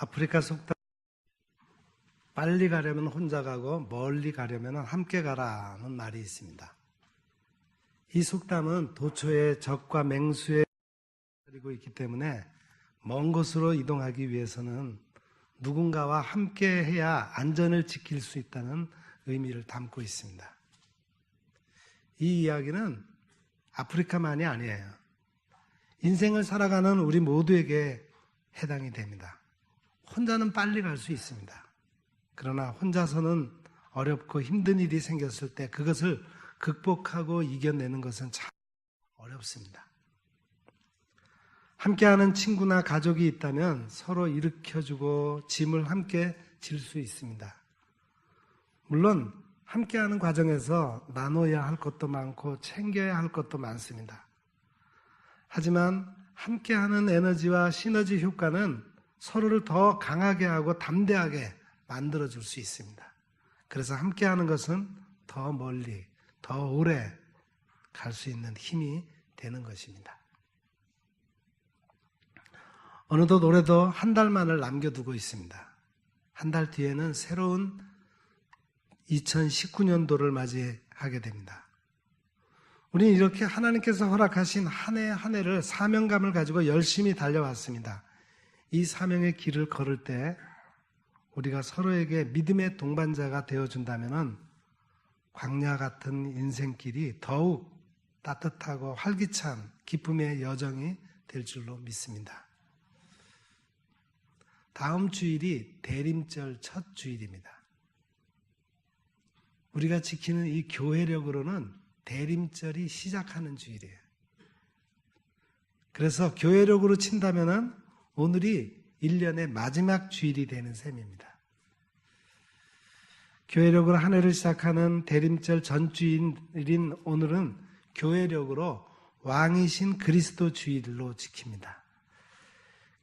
아프리카 속담 빨리 가려면 혼자 가고 멀리 가려면 함께 가라는 말이 있습니다. 이 속담은 도처에 적과 맹수에 가리고 있기 때문에 먼 곳으로 이동하기 위해서는 누군가와 함께 해야 안전을 지킬 수 있다는 의미를 담고 있습니다. 이 이야기는 아프리카만이 아니에요. 인생을 살아가는 우리 모두에게 해당이 됩니다. 혼자는 빨리 갈 수 있습니다. 그러나 혼자서는 어렵고 힘든 일이 생겼을 때 그것을 극복하고 이겨내는 것은 참 어렵습니다. 함께하는 친구나 가족이 있다면 서로 일으켜주고 짐을 함께 질 수 있습니다. 물론 함께하는 과정에서 나눠야 할 것도 많고 챙겨야 할 것도 많습니다. 하지만 함께하는 에너지와 시너지 효과는 서로를 더 강하게 하고 담대하게 만들어줄 수 있습니다. 그래서 함께하는 것은 더 멀리, 더 오래 갈 수 있는 힘이 되는 것입니다. 어느덧 올해도 한 달만을 남겨두고 있습니다. 한 달 뒤에는 새로운 2019년도를 맞이하게 됩니다. 우리는 이렇게 하나님께서 허락하신 한 해 한 해를 사명감을 가지고 열심히 달려왔습니다. 이 사명의 길을 걸을 때 우리가 서로에게 믿음의 동반자가 되어준다면 광야 같은 인생길이 더욱 따뜻하고 활기찬 기쁨의 여정이 될 줄로 믿습니다. 다음 주일이 대림절 첫 주일입니다. 우리가 지키는 이 교회력으로는 대림절이 시작하는 주일이에요. 그래서 교회력으로 친다면 오늘이 1년의 마지막 주일이 되는 셈입니다. 교회력으로 한 해를 시작하는 대림절 전주일인 오늘은 교회력으로 왕이신 그리스도 주일로 지킵니다.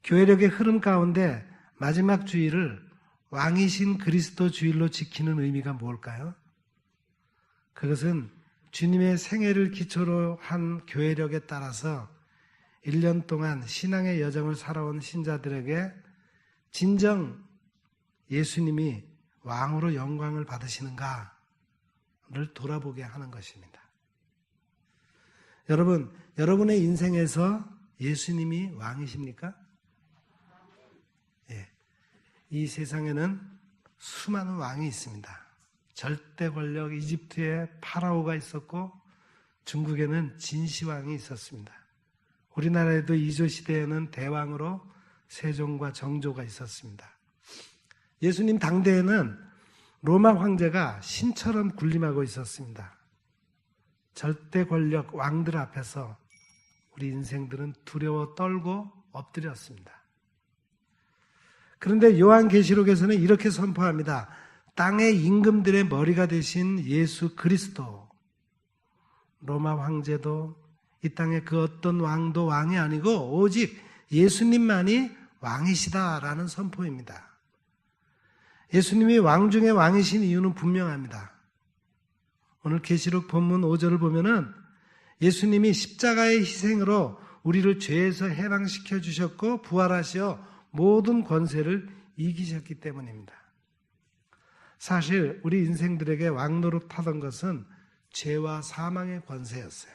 교회력의 흐름 가운데 마지막 주일을 왕이신 그리스도 주일로 지키는 의미가 뭘까요? 그것은 주님의 생애를 기초로 한 교회력에 따라서 1년 동안 신앙의 여정을 살아온 신자들에게 진정 예수님이 왕으로 영광을 받으시는가를 돌아보게 하는 것입니다. 여러분, 여러분의 인생에서 예수님이 왕이십니까? 예. 이 세상에는 수많은 왕이 있습니다. 절대 권력 이집트에 파라오가 있었고 중국에는 진시황이 있었습니다. 우리나라에도 이조 시대에는 대왕으로 세종과 정조가 있었습니다. 예수님 당대에는 로마 황제가 신처럼 군림하고 있었습니다. 절대 권력 왕들 앞에서 우리 인생들은 두려워 떨고 엎드렸습니다. 그런데 요한계시록에서는 이렇게 선포합니다. 땅의 임금들의 머리가 되신 예수 그리스도, 로마 황제도 이 땅의 그 어떤 왕도 왕이 아니고 오직 예수님만이 왕이시다라는 선포입니다. 예수님이 왕 중에 왕이신 이유는 분명합니다. 오늘 계시록 본문 5절을 보면은 예수님이 십자가의 희생으로 우리를 죄에서 해방시켜 주셨고 부활하시어 모든 권세를 이기셨기 때문입니다. 사실 우리 인생들에게 왕노릇하던 것은 죄와 사망의 권세였어요.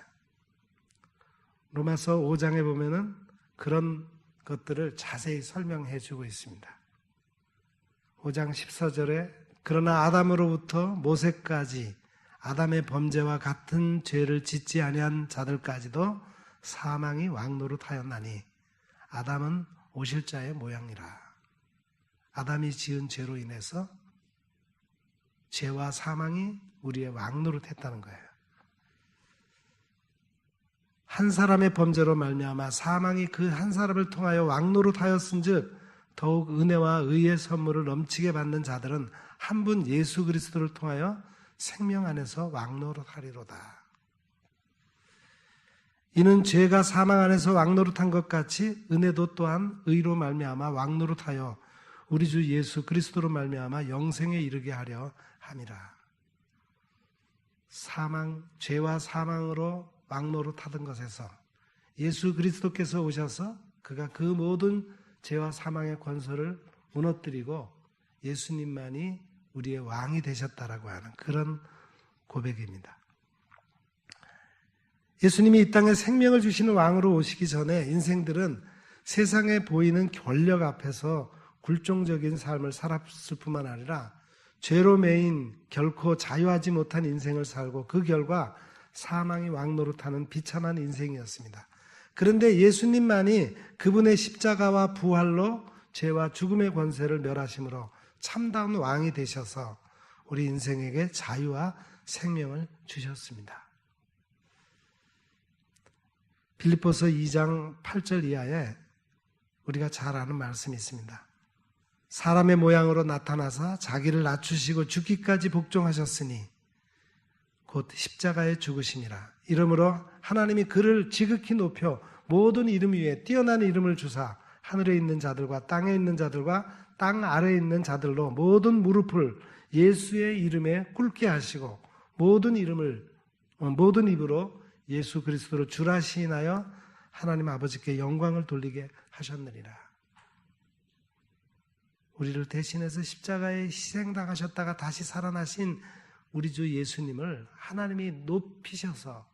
로마서 5장에 보면은 그런 것들을 자세히 설명해 주고 있습니다. 5장 14절에 그러나 아담으로부터 모세까지 아담의 범죄와 같은 죄를 짓지 아니한 자들까지도 사망이 왕노릇하였나니 아담은 오실 자의 모양이라. 아담이 지은 죄로 인해서 죄와 사망이 우리의 왕노릇했다는 거예요. 한 사람의 범죄로 말미암아 사망이 그 한 사람을 통하여 왕노릇하였은즉 더욱 은혜와 의의 선물을 넘치게 받는 자들은 한 분 예수 그리스도를 통하여 생명 안에서 왕노릇하리로다. 이는 죄가 사망 안에서 왕노릇한 것 같이 은혜도 또한 의로 말미암아 왕노릇하여 우리 주 예수 그리스도로 말미암아 영생에 이르게 하려 함이라. 죄와 사망으로 왕노릇하던 것에서 예수 그리스도께서 오셔서 그가 그 모든 죄와 사망의 권세를 무너뜨리고 예수님만이 우리의 왕이 되셨다라고 하는 그런 고백입니다. 예수님이 이 땅에 생명을 주시는 왕으로 오시기 전에 인생들은 세상에 보이는 권력 앞에서 굴종적인 삶을 살았을 뿐만 아니라 죄로 매인 결코 자유하지 못한 인생을 살고 그 결과 사망이 왕노릇하는 비참한 인생이었습니다. 그런데 예수님만이 그분의 십자가와 부활로 죄와 죽음의 권세를 멸하심으로 참다운 왕이 되셔서 우리 인생에게 자유와 생명을 주셨습니다. 빌립보서 2장 8절 이하에 우리가 잘 아는 말씀이 있습니다. 사람의 모양으로 나타나사 자기를 낮추시고 죽기까지 복종하셨으니 곧 십자가에 죽으심이라. 이러므로 하나님이 그를 지극히 높여 모든 이름 위에 뛰어난 이름을 주사 하늘에 있는 자들과 땅에 있는 자들과 땅 아래에 있는 자들로 모든 무릎을 예수의 이름에 꿇게 하시고 모든 입으로 예수 그리스도로 주라 시인하여 하나님 아버지께 영광을 돌리게 하셨느니라. 우리를 대신해서 십자가에 희생당하셨다가 다시 살아나신 우리 주 예수님을 하나님이 높이셔서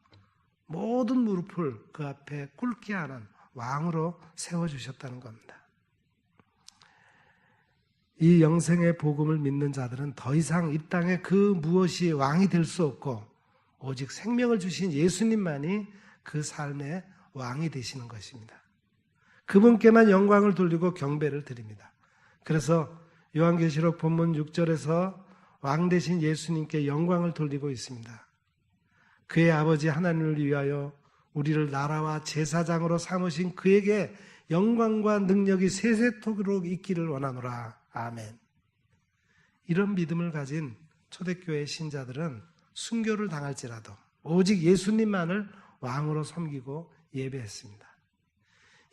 모든 무릎을 그 앞에 꿇게 하는 왕으로 세워주셨다는 겁니다. 이 영생의 복음을 믿는 자들은 더 이상 이 땅에 그 무엇이 왕이 될 수 없고 오직 생명을 주신 예수님만이 그 삶의 왕이 되시는 것입니다. 그분께만 영광을 돌리고 경배를 드립니다. 그래서 요한계시록 본문 6절에서 왕 되신 예수님께 영광을 돌리고 있습니다. 그의 아버지 하나님을 위하여 우리를 나라와 제사장으로 삼으신 그에게 영광과 능력이 세세토록 있기를 원하노라. 아멘. 이런 믿음을 가진 초대교회 신자들은 순교를 당할지라도 오직 예수님만을 왕으로 섬기고 예배했습니다.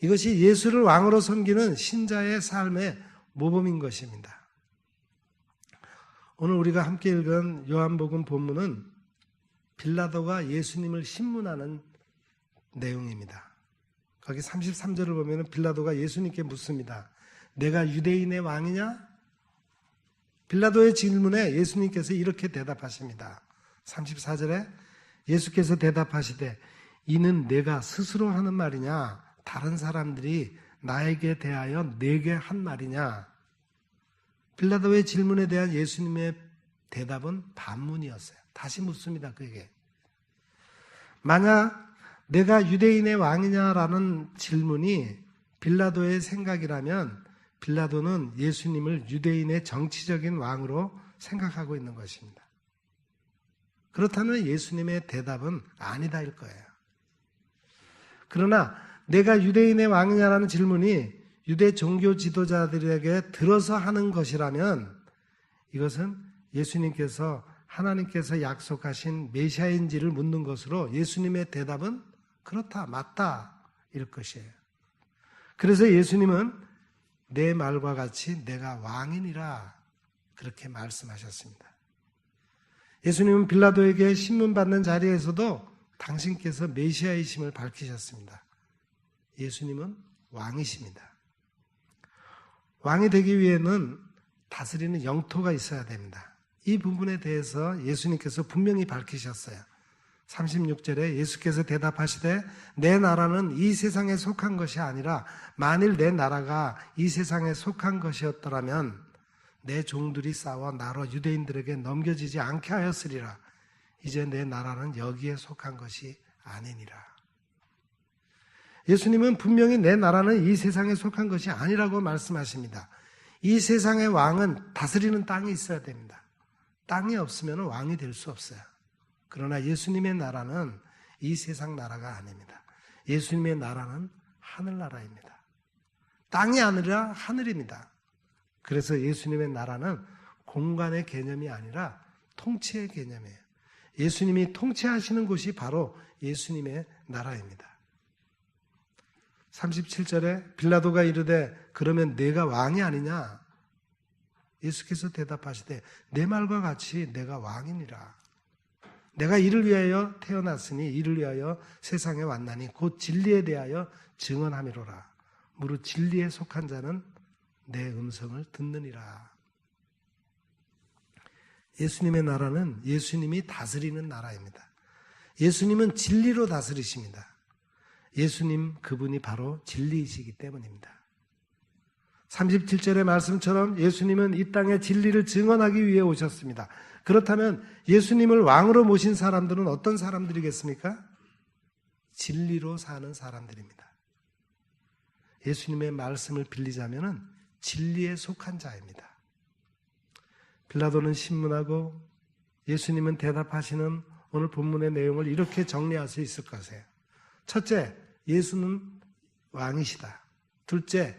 이것이 예수를 왕으로 섬기는 신자의 삶의 모범인 것입니다. 오늘 우리가 함께 읽은 요한복음 본문은 빌라도가 예수님을 신문하는 내용입니다. 거기 33절을 보면 빌라도가 예수님께 묻습니다. 내가 유대인의 왕이냐? 빌라도의 질문에 예수님께서 이렇게 대답하십니다. 34절에 예수께서 대답하시되 이는 내가 스스로 하는 말이냐? 다른 사람들이 나에게 대하여 내게 한 말이냐? 빌라도의 질문에 대한 예수님의 대답은 반문이었어요. 다시 묻습니다. 그에게. 만약 내가 유대인의 왕이냐라는 질문이 빌라도의 생각이라면 빌라도는 예수님을 유대인의 정치적인 왕으로 생각하고 있는 것입니다. 그렇다면 예수님의 대답은 아니다일 거예요. 그러나 내가 유대인의 왕이냐라는 질문이 유대 종교 지도자들에게 들어서 하는 것이라면 이것은 예수님께서 하나님께서 약속하신 메시아인지를 묻는 것으로 예수님의 대답은 그렇다, 맞다 일 것이에요. 그래서 예수님은 내 말과 같이 내가 왕이니라 그렇게 말씀하셨습니다. 예수님은 빌라도에게 신문받는 자리에서도 당신께서 메시아이심을 밝히셨습니다. 예수님은 왕이십니다. 왕이 되기 위해는 다스리는 영토가 있어야 됩니다. 이 부분에 대해서 예수님께서 분명히 밝히셨어요. 36절에 예수께서 대답하시되 내 나라는 이 세상에 속한 것이 아니라 만일 내 나라가 이 세상에 속한 것이었더라면 내 종들이 싸워 나로 유대인들에게 넘겨지지 않게 하였으리라. 이제 내 나라는 여기에 속한 것이 아니니라. 예수님은 분명히 내 나라는 이 세상에 속한 것이 아니라고 말씀하십니다. 이 세상의 왕은 다스리는 땅이 있어야 됩니다. 땅이 없으면 왕이 될 수 없어요. 그러나 예수님의 나라는 이 세상 나라가 아닙니다. 예수님의 나라는 하늘나라입니다. 땅이 아니라 하늘입니다. 그래서 예수님의 나라는 공간의 개념이 아니라 통치의 개념이에요. 예수님이 통치하시는 곳이 바로 예수님의 나라입니다. 37절에 빌라도가 이르되 그러면 내가 왕이 아니냐? 예수께서 대답하시되 내 말과 같이 내가 왕이니라. 내가 이를 위하여 태어났으니 이를 위하여 세상에 왔나니 곧 진리에 대하여 증언함이로라. 무릇 진리에 속한 자는 내 음성을 듣느니라. 예수님의 나라는 예수님이 다스리는 나라입니다. 예수님은 진리로 다스리십니다. 예수님 그분이 바로 진리이시기 때문입니다. 37절의 말씀처럼 예수님은 이 땅에 진리를 증언하기 위해 오셨습니다. 그렇다면 예수님을 왕으로 모신 사람들은 어떤 사람들이겠습니까? 진리로 사는 사람들입니다. 예수님의 말씀을 빌리자면 진리에 속한 자입니다. 빌라도는 신문하고 예수님은 대답하시는 오늘 본문의 내용을 이렇게 정리할 수 있을 것이에요. 첫째, 예수는 왕이시다. 둘째,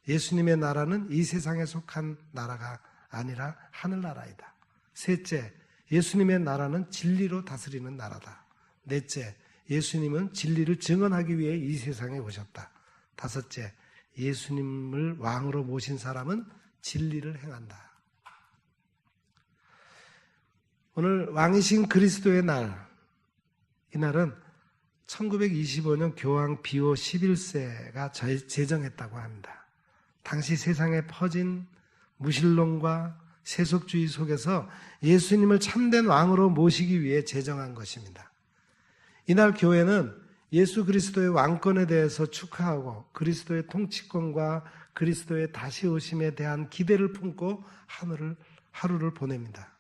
예수님의 나라는 이 세상에 속한 나라가 아니라 하늘나라이다. 셋째, 예수님의 나라는 진리로 다스리는 나라다. 넷째, 예수님은 진리를 증언하기 위해 이 세상에 오셨다. 다섯째, 예수님을 왕으로 모신 사람은 진리를 행한다. 오늘 왕이신 그리스도의 날, 이날은 1925년 교황 비오 11세가 제정했다고 합니다. 당시 세상에 퍼진 무신론과 세속주의 속에서 예수님을 참된 왕으로 모시기 위해 제정한 것입니다. 이날 교회는 예수 그리스도의 왕권에 대해서 축하하고 그리스도의 통치권과 그리스도의 다시 오심에 대한 기대를 품고 하루를 보냅니다.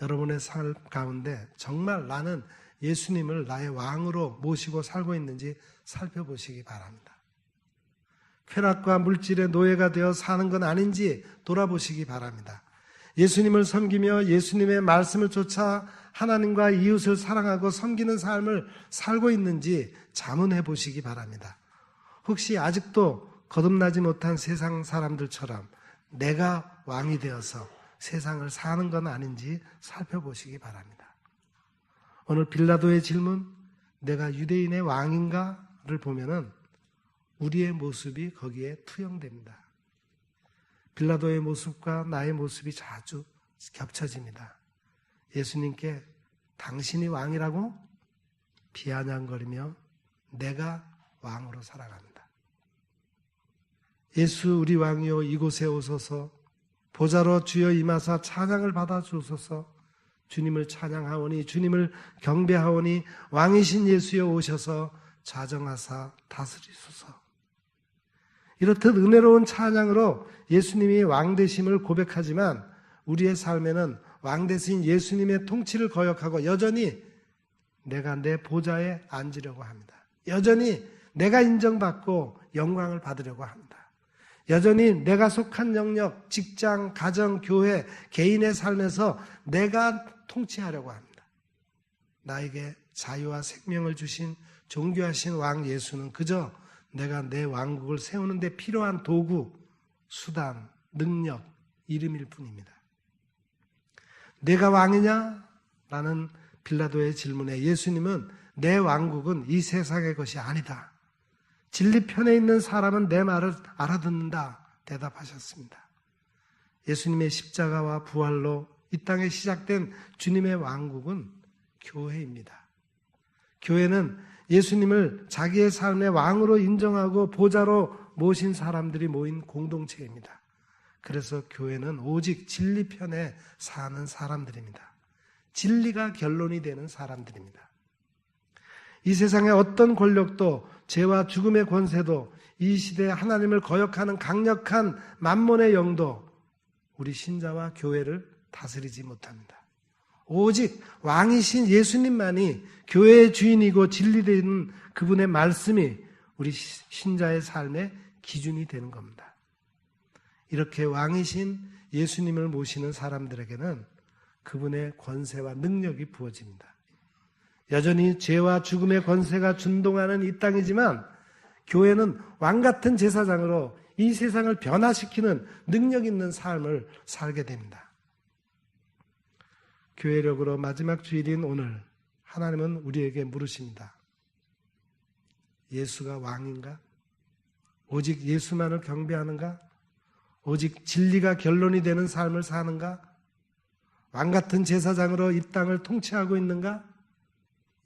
여러분의 삶 가운데 정말 나는 예수님을 나의 왕으로 모시고 살고 있는지 살펴보시기 바랍니다. 쾌락과 물질의 노예가 되어 사는 건 아닌지 돌아보시기 바랍니다. 예수님을 섬기며 예수님의 말씀을 쫓아 하나님과 이웃을 사랑하고 섬기는 삶을 살고 있는지 자문해 보시기 바랍니다. 혹시 아직도 거듭나지 못한 세상 사람들처럼 내가 왕이 되어서 세상을 사는 건 아닌지 살펴보시기 바랍니다. 오늘 빌라도의 질문, 내가 유대인의 왕인가를 보면은 우리의 모습이 거기에 투영됩니다. 빌라도의 모습과 나의 모습이 자주 겹쳐집니다. 예수님께 당신이 왕이라고 비아냥거리며 내가 왕으로 살아갑니다. 예수 우리 왕이요 이곳에 오소서, 보좌로 주여 임하사 찬양을 받아 주소서. 주님을 찬양하오니 주님을 경배하오니 왕이신 예수여 오셔서 좌정하사 다스리소서. 이렇듯 은혜로운 찬양으로 예수님이 왕 되심을 고백하지만 우리의 삶에는 왕 되신 예수님의 통치를 거역하고 여전히 내가 내 보좌에 앉으려고 합니다. 여전히 내가 인정받고 영광을 받으려고 합니다. 여전히 내가 속한 영역, 직장, 가정, 교회, 개인의 삶에서 내가 통치하려고 합니다. 나에게 자유와 생명을 주신 존귀하신 왕 예수는 그저 내가 내 왕국을 세우는 데 필요한 도구, 수단, 능력, 이름일 뿐입니다. 내가 왕이냐? 라는 빌라도의 질문에 예수님은 내 왕국은 이 세상의 것이 아니다. 진리편에 있는 사람은 내 말을 알아듣는다. 대답하셨습니다. 예수님의 십자가와 부활로 이 땅에 시작된 주님의 왕국은 교회입니다. 교회는 예수님을 자기의 삶의 왕으로 인정하고 보좌로 모신 사람들이 모인 공동체입니다. 그래서 교회는 오직 진리편에 사는 사람들입니다. 진리가 결론이 되는 사람들입니다. 이 세상의 어떤 권력도 죄와 죽음의 권세도 이 시대에 하나님을 거역하는 강력한 만몬의 영도 우리 신자와 교회를 다스리지 못합니다. 오직 왕이신 예수님만이 교회의 주인이고 진리되는 그분의 말씀이 우리 신자의 삶의 기준이 되는 겁니다. 이렇게 왕이신 예수님을 모시는 사람들에게는 그분의 권세와 능력이 부어집니다. 여전히 죄와 죽음의 권세가 준동하는 이 땅이지만 교회는 왕같은 제사장으로 이 세상을 변화시키는 능력 있는 삶을 살게 됩니다. 교회력으로 마지막 주일인 오늘 하나님은 우리에게 물으십니다. 예수가 왕인가? 오직 예수만을 경배하는가? 오직 진리가 결론이 되는 삶을 사는가? 왕같은 제사장으로 이 땅을 통치하고 있는가?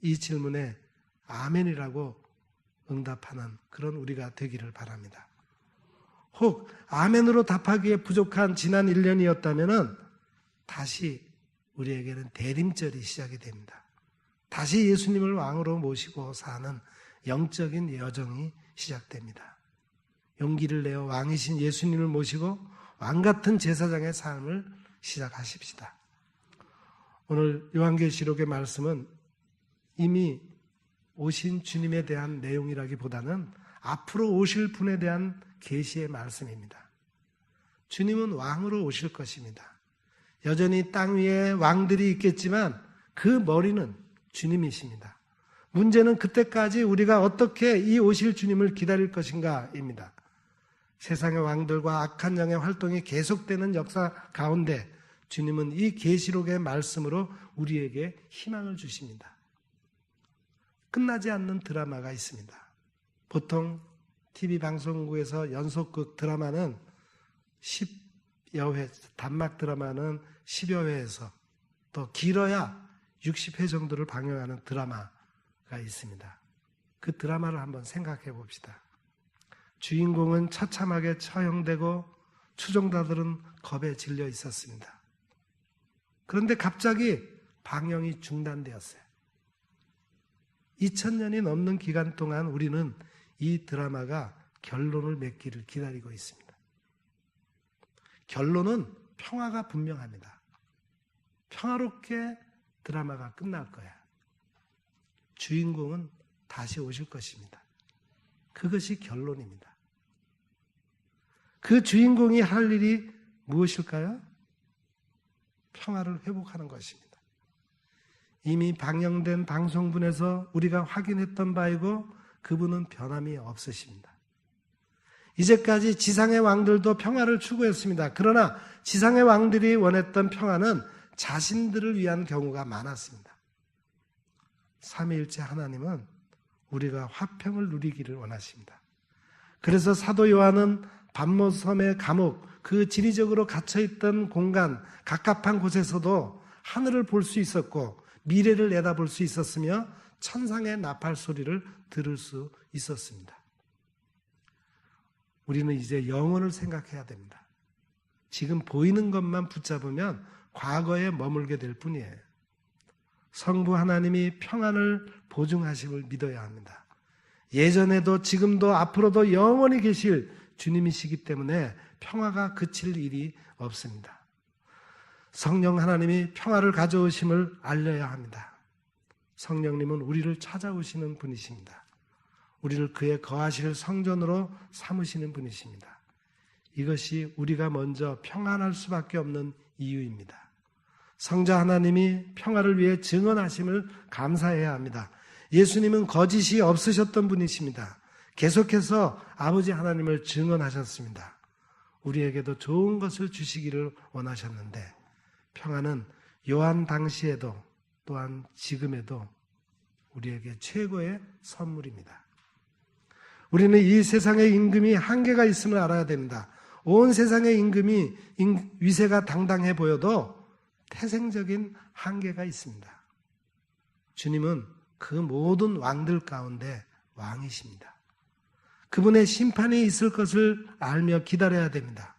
이 질문에 아멘이라고 응답하는 그런 우리가 되기를 바랍니다. 혹 아멘으로 답하기에 부족한 지난 1년이었다면 다시 우리에게는 대림절이 시작이 됩니다. 다시 예수님을 왕으로 모시고 사는 영적인 여정이 시작됩니다. 용기를 내어 왕이신 예수님을 모시고 왕같은 제사장의 삶을 시작하십시다. 오늘 요한계시록의 말씀은 이미 오신 주님에 대한 내용이라기보다는 앞으로 오실 분에 대한 계시의 말씀입니다. 주님은 왕으로 오실 것입니다. 여전히 땅 위에 왕들이 있겠지만 그 머리는 주님이십니다. 문제는 그때까지 우리가 어떻게 이 오실 주님을 기다릴 것인가입니다. 세상의 왕들과 악한 영의 활동이 계속되는 역사 가운데 주님은 이 계시록의 말씀으로 우리에게 희망을 주십니다. 끝나지 않는 드라마가 있습니다. 보통 TV 방송국에서 연속극 드라마는 10여 회, 단막 드라마는 10여 회에서 또 길어야 60회 정도를 방영하는 드라마가 있습니다. 그 드라마를 한번 생각해 봅시다. 주인공은 처참하게 처형되고 추종자들은 겁에 질려 있었습니다. 그런데 갑자기 방영이 중단되었어요. 2000년이 넘는 기간 동안 우리는 이 드라마가 결론을 맺기를 기다리고 있습니다. 결론은 평화가 분명합니다. 평화롭게 드라마가 끝날 거야. 주인공은 다시 오실 것입니다. 그것이 결론입니다. 그 주인공이 할 일이 무엇일까요? 평화를 회복하는 것입니다. 이미 방영된 방송분에서 우리가 확인했던 바이고 그분은 변함이 없으십니다. 이제까지 지상의 왕들도 평화를 추구했습니다. 그러나 지상의 왕들이 원했던 평화는 자신들을 위한 경우가 많았습니다. 삼위일체 하나님은 우리가 화평을 누리기를 원하십니다. 그래서 사도 요한은 반모섬의 감옥, 그 지리적으로 갇혀있던 공간, 갑갑한 곳에서도 하늘을 볼 수 있었고 미래를 내다볼 수 있었으며 천상의 나팔 소리를 들을 수 있었습니다. 우리는 이제 영혼을 생각해야 됩니다. 지금 보이는 것만 붙잡으면 과거에 머물게 될 뿐이에요. 성부 하나님이 평안을 보증하심을 믿어야 합니다. 예전에도 지금도 앞으로도 영원히 계실 주님이시기 때문에 평화가 그칠 일이 없습니다. 성령 하나님이 평화를 가져오심을 알려야 합니다. 성령님은 우리를 찾아오시는 분이십니다. 우리를 그의 거하실 성전으로 삼으시는 분이십니다. 이것이 우리가 먼저 평안할 수밖에 없는 이유입니다. 성자 하나님이 평화를 위해 증언하심을 감사해야 합니다. 예수님은 거짓이 없으셨던 분이십니다. 계속해서 아버지 하나님을 증언하셨습니다. 우리에게도 좋은 것을 주시기를 원하셨는데 평화는 요한 당시에도 또한 지금에도 우리에게 최고의 선물입니다. 우리는 이 세상의 임금이 한계가 있음을 알아야 됩니다. 온 세상의 임금이 위세가 당당해 보여도 태생적인 한계가 있습니다. 주님은 그 모든 왕들 가운데 왕이십니다. 그분의 심판이 있을 것을 알며 기다려야 됩니다.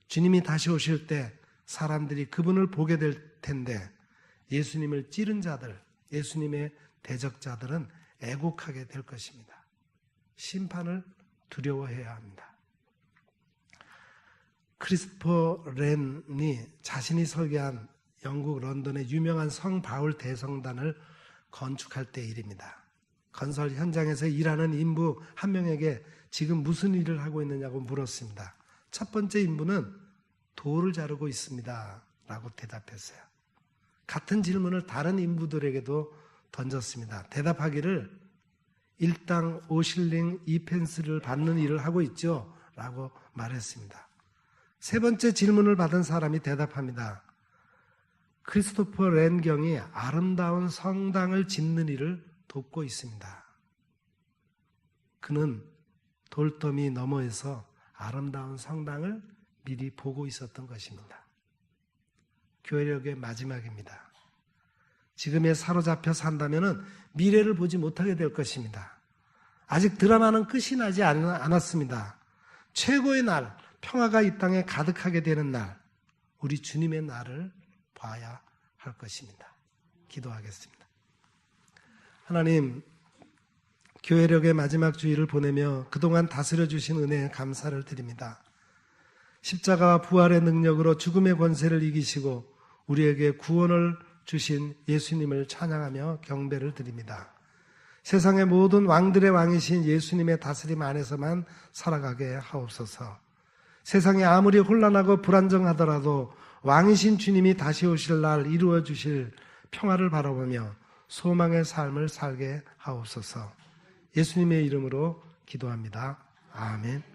주님이 다시 오실 때 사람들이 그분을 보게 될 텐데 예수님을 찌른 자들, 예수님의 대적자들은 애곡하게 될 것입니다. 심판을 두려워해야 합니다. 크리스토퍼 렌이 자신이 설계한 영국 런던의 유명한 성 바울 대성단을 건축할 때 일입니다. 건설 현장에서 일하는 인부 한 명에게 지금 무슨 일을 하고 있느냐고 물었습니다. 첫 번째 인부는 돌을 자르고 있습니다 라고 대답했어요. 같은 질문을 다른 인부들에게도 던졌습니다. 대답하기를 일당 5실링 2펜스를 받는 일을 하고 있죠 라고 말했습니다. 세 번째 질문을 받은 사람이 대답합니다. 크리스토퍼 렌 경이 아름다운 성당을 짓는 일을 돕고 있습니다. 그는 돌더미 너머에서 아름다운 성당을 미리 보고 있었던 것입니다. 교회력의 마지막입니다. 지금에 사로잡혀 산다면 미래를 보지 못하게 될 것입니다. 아직 드라마는 끝이 나지 않았습니다. 최고의 날, 평화가 이 땅에 가득하게 되는 날, 우리 주님의 날을 봐야 할 것입니다. 기도하겠습니다. 하나님, 교회력의 마지막 주일을 보내며 그동안 다스려 주신 은혜에 감사를 드립니다. 십자가와 부활의 능력으로 죽음의 권세를 이기시고 우리에게 구원을 주신 예수님을 찬양하며 경배를 드립니다. 세상의 모든 왕들의 왕이신 예수님의 다스림 안에서만 살아가게 하옵소서. 세상이 아무리 혼란하고 불안정하더라도 왕이신 주님이 다시 오실 날 이루어 주실 평화를 바라보며 소망의 삶을 살게 하옵소서. 예수님의 이름으로 기도합니다. 아멘.